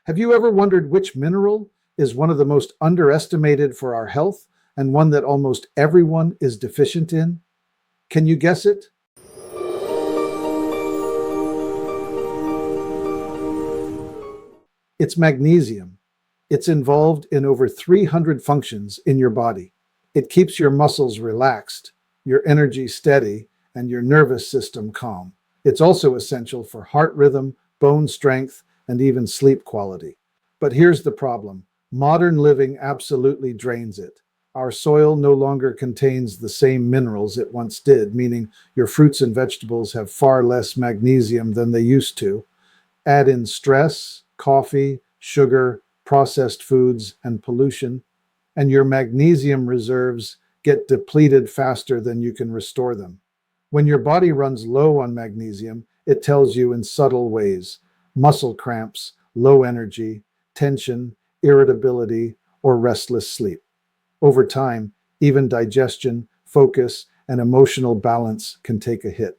Have you ever wondered which mineral is one of the most underestimated for our health and one that almost everyone is deficient in? Can you guess it? It's magnesium. It's involved in over 300 functions in your body. It keeps your muscles relaxed, your energy steady, and your nervous system calm. It's also essential for heart rhythm, bone strength, and even sleep quality. But here's the problem. Modern living absolutely drains it. Our soil no longer contains the same minerals it once did, meaning your fruits and vegetables have far less magnesium than they used to. Add in stress, coffee, sugar, processed foods, and pollution, and your magnesium reserves get depleted faster than you can restore them. When your body runs low on magnesium, it tells you in subtle ways: muscle cramps, low energy, tension, irritability, or restless sleep. Over time, even digestion, focus, and emotional balance can take a hit.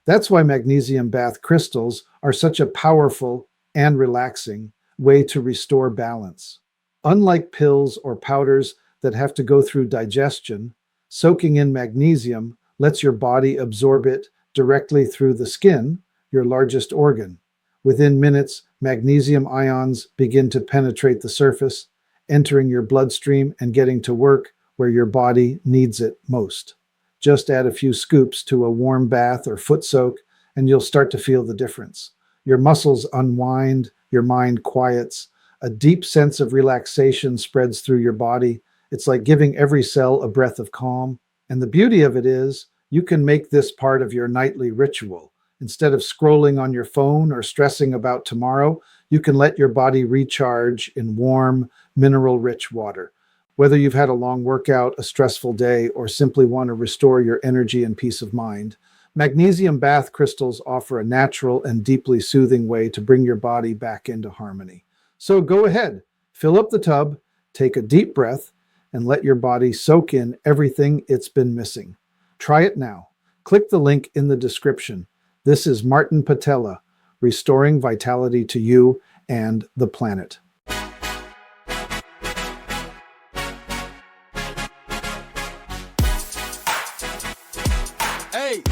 That's why magnesium bath crystals are such a powerful and relaxing way to restore balance. Unlike pills or powders that have to go through digestion, soaking in magnesium lets your body absorb it directly through the skin, your largest organ. Within minutes, magnesium ions begin to penetrate the surface, entering your bloodstream and getting to work where your body needs it most. Just add a few scoops to a warm bath or foot soak, and you'll start to feel the difference. Your muscles unwind, your mind quiets, a deep sense of relaxation spreads through your body. It's like giving every cell a breath of calm. And the beauty of it is, you can make this part of your nightly ritual. Instead of scrolling on your phone or stressing about tomorrow, you can let your body recharge in warm, mineral-rich water. Whether you've had a long workout, a stressful day, or simply want to restore your energy and peace of mind, magnesium bath crystals offer a natural and deeply soothing way to bring your body back into harmony. So go ahead, fill up the tub, take a deep breath, and let your body soak in everything it's been missing. Try it now. Click the link in the description. This is Martin Pytela, restoring vitality to you and the planet. Hey!